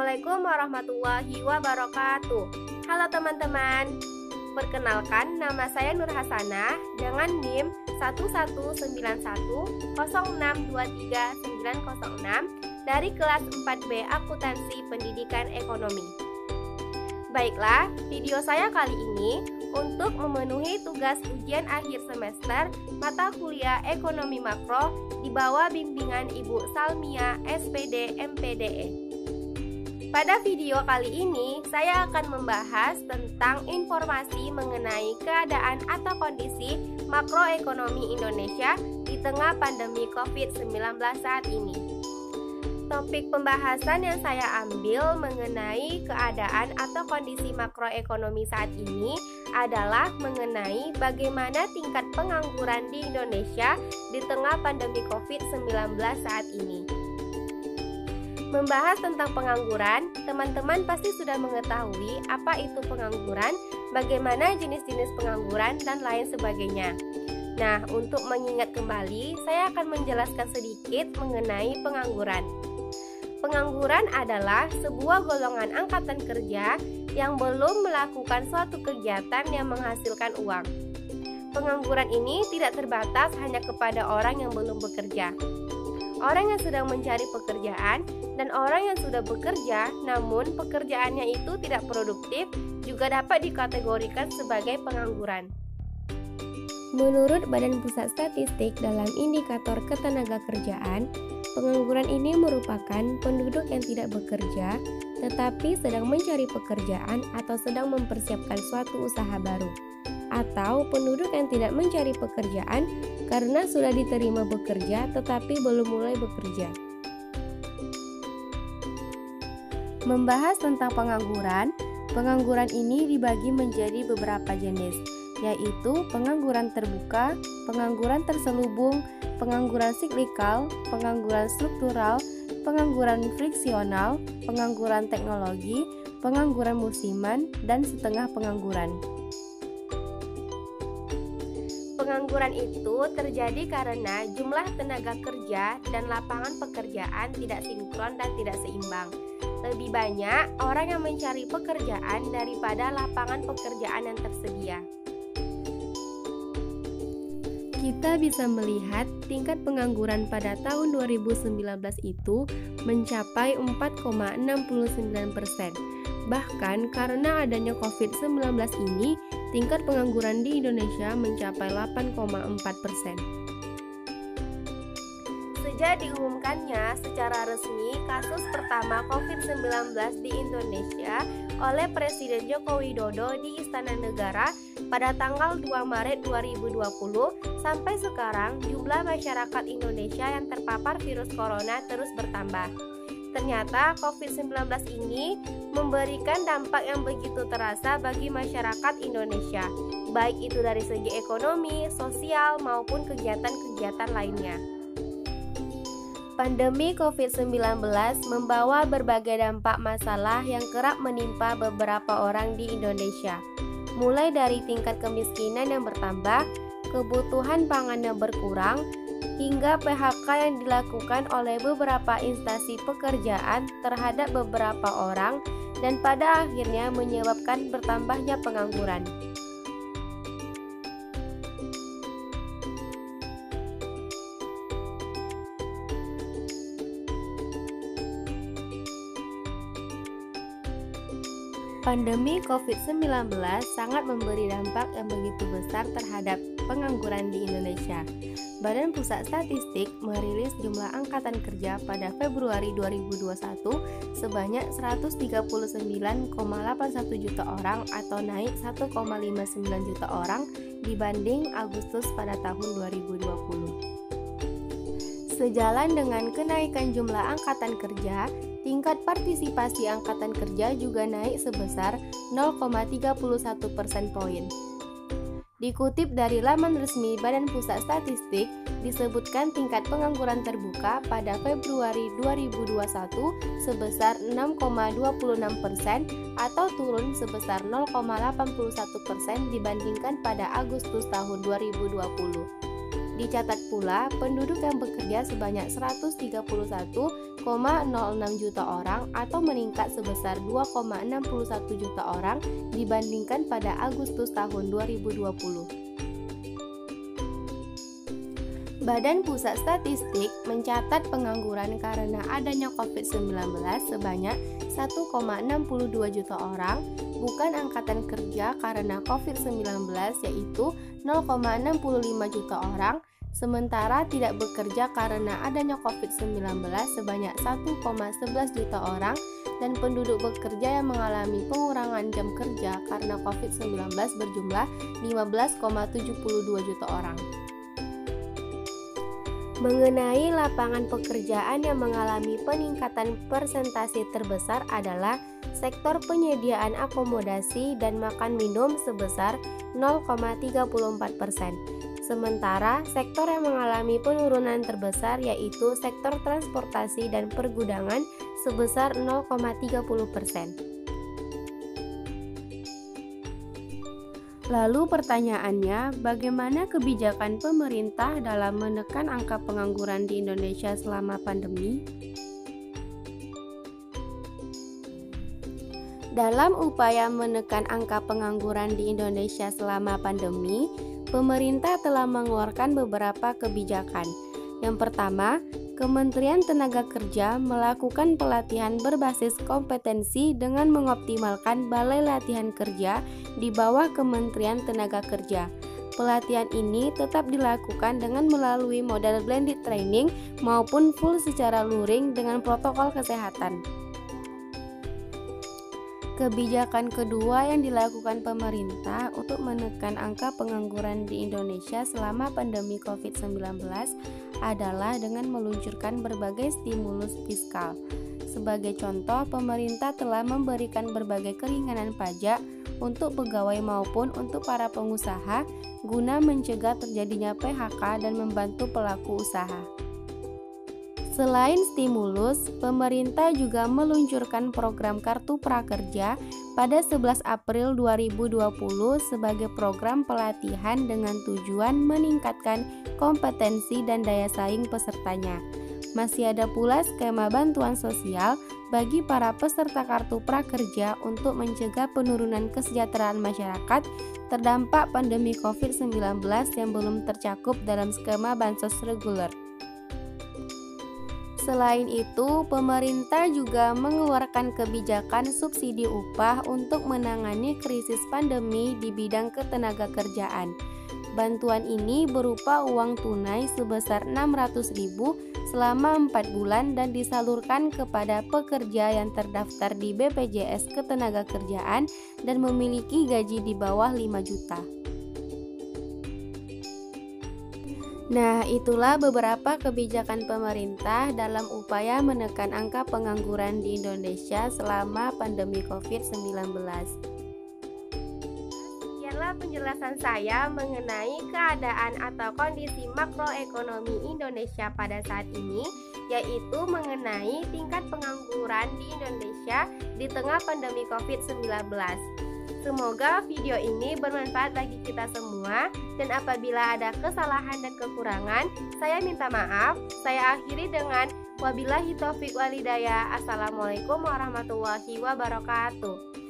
Assalamualaikum warahmatullahi wabarakatuh. Halo teman-teman, perkenalkan nama saya Nur Hasanah dengan NIM 11910623906 dari kelas 4B Akuntansi Pendidikan Ekonomi. Baiklah, video saya kali ini untuk memenuhi tugas ujian akhir semester mata kuliah Ekonomi Makro di bawah bimbingan Ibu Salmia SPD MPDE. Pada video kali ini, saya akan membahas tentang informasi mengenai keadaan atau kondisi makroekonomi Indonesia di tengah pandemi COVID-19 saat ini. Topik pembahasan yang saya ambil mengenai keadaan atau kondisi makroekonomi saat ini adalah mengenai bagaimana tingkat pengangguran di Indonesia di tengah pandemi COVID-19 saat ini. Membahas tentang pengangguran, teman-teman pasti sudah mengetahui apa itu pengangguran, bagaimana jenis-jenis pengangguran, dan lain sebagainya. Nah, untuk mengingat kembali, saya akan menjelaskan sedikit mengenai pengangguran. Pengangguran adalah sebuah golongan angkatan kerja yang belum melakukan suatu kegiatan yang menghasilkan uang. Pengangguran ini tidak terbatas hanya kepada orang yang belum bekerja. Orang yang sedang mencari pekerjaan dan orang yang sudah bekerja namun pekerjaannya itu tidak produktif juga dapat dikategorikan sebagai pengangguran. Menurut Badan Pusat Statistik dalam indikator ketenagakerjaan, pengangguran ini merupakan penduduk yang tidak bekerja tetapi sedang mencari pekerjaan atau sedang mempersiapkan suatu usaha baru, atau penduduk yang tidak mencari pekerjaan karena sudah diterima bekerja tetapi belum mulai bekerja. Membahas tentang pengangguran ini dibagi menjadi beberapa jenis, yaitu pengangguran terbuka, pengangguran terselubung, pengangguran siklikal, pengangguran struktural, pengangguran friksional, pengangguran teknologi, pengangguran musiman, dan setengah pengangguran. Pengangguran itu terjadi karena jumlah tenaga kerja dan lapangan pekerjaan tidak sinkron dan tidak seimbang. Lebih banyak orang yang mencari pekerjaan daripada lapangan pekerjaan yang tersedia. Kita bisa melihat tingkat pengangguran pada tahun 2019 itu mencapai 4,69%. Bahkan karena adanya COVID-19 ini, tingkat pengangguran di Indonesia mencapai 8,4%. Sejak diumumkannya secara resmi kasus pertama COVID-19 di Indonesia oleh Presiden Joko Widodo di Istana Negara pada tanggal 2 Maret 2020, sampai sekarang jumlah masyarakat Indonesia yang terpapar virus corona terus bertambah. Ternyata COVID-19 ini memberikan dampak yang begitu terasa bagi masyarakat Indonesia, baik itu dari segi ekonomi, sosial, maupun kegiatan-kegiatan lainnya. Pandemi COVID-19 membawa berbagai dampak masalah yang kerap menimpa beberapa orang di Indonesia, mulai dari tingkat kemiskinan yang bertambah, kebutuhan pangan yang berkurang, hingga PHK yang dilakukan oleh beberapa instansi pekerjaan terhadap beberapa orang dan pada akhirnya menyebabkan bertambahnya pengangguran. Pandemi COVID-19 sangat memberi dampak yang begitu besar terhadap pengangguran di Indonesia. Badan Pusat Statistik merilis jumlah angkatan kerja pada Februari 2021 sebanyak 139,81 juta orang atau naik 1,59 juta orang dibanding Agustus pada tahun 2020. Sejalan dengan kenaikan jumlah angkatan kerja, tingkat partisipasi angkatan kerja juga naik sebesar 0,31 persen poin. Dikutip dari laman resmi Badan Pusat Statistik, disebutkan tingkat pengangguran terbuka pada Februari 2021 sebesar 6,26% atau turun sebesar 0,81% dibandingkan pada Agustus tahun 2020. Dicatat pula penduduk yang bekerja sebanyak 131,9 juta orang atau meningkat sebesar 2,61 juta orang dibandingkan pada Agustus tahun 2020. Badan Pusat Statistik mencatat pengangguran karena adanya COVID-19 sebanyak 1,62 juta orang, bukan angkatan kerja karena COVID-19 yaitu 0,65 juta orang, sementara tidak bekerja karena adanya COVID-19 sebanyak 1,11 juta orang, dan penduduk bekerja yang mengalami pengurangan jam kerja karena COVID-19 berjumlah 15,72 juta orang. Mengenai lapangan pekerjaan yang mengalami peningkatan persentase terbesar adalah sektor penyediaan akomodasi dan makan minum sebesar 0,34%. Sementara sektor yang mengalami penurunan terbesar yaitu sektor transportasi dan pergudangan sebesar 0,30%. Lalu pertanyaannya, bagaimana kebijakan pemerintah dalam menekan angka pengangguran di Indonesia selama pandemi? Dalam upaya menekan angka pengangguran di Indonesia selama pandemi, pemerintah telah mengeluarkan beberapa kebijakan. Yang pertama, Kementerian Tenaga Kerja melakukan pelatihan berbasis kompetensi dengan mengoptimalkan Balai Latihan Kerja di bawah Kementerian Tenaga Kerja. Pelatihan ini tetap dilakukan dengan melalui model blended training maupun full secara luring dengan protokol kesehatan. Kebijakan kedua yang dilakukan pemerintah untuk menekan angka pengangguran di Indonesia selama pandemi COVID-19 adalah dengan meluncurkan berbagai stimulus fiskal. Sebagai contoh, pemerintah telah memberikan berbagai keringanan pajak untuk pegawai maupun untuk para pengusaha guna mencegah terjadinya PHK dan membantu pelaku usaha. Selain stimulus, pemerintah juga meluncurkan program Kartu Prakerja pada 11 April 2020 sebagai program pelatihan dengan tujuan meningkatkan kompetensi dan daya saing pesertanya. Masih ada pula skema bantuan sosial bagi para peserta Kartu Prakerja untuk mencegah penurunan kesejahteraan masyarakat terdampak pandemi COVID-19 yang belum tercakup dalam skema bansos reguler. Selain itu, pemerintah juga mengeluarkan kebijakan subsidi upah untuk menangani krisis pandemi di bidang ketenagakerjaan. Bantuan ini berupa uang tunai sebesar 600.000 selama 4 bulan dan disalurkan kepada pekerja yang terdaftar di BPJS Ketenagakerjaan dan memiliki gaji di bawah 5 juta. Nah, itulah beberapa kebijakan pemerintah dalam upaya menekan angka pengangguran di Indonesia selama pandemi COVID-19. Sekianlah penjelasan saya mengenai keadaan atau kondisi makroekonomi Indonesia pada saat ini, yaitu mengenai tingkat pengangguran di Indonesia di tengah pandemi COVID-19. Semoga video ini bermanfaat bagi kita semua, dan apabila ada kesalahan dan kekurangan, saya minta maaf. Saya akhiri dengan wabillahi taufiq walhidayah. Assalamualaikum warahmatullahi wabarakatuh.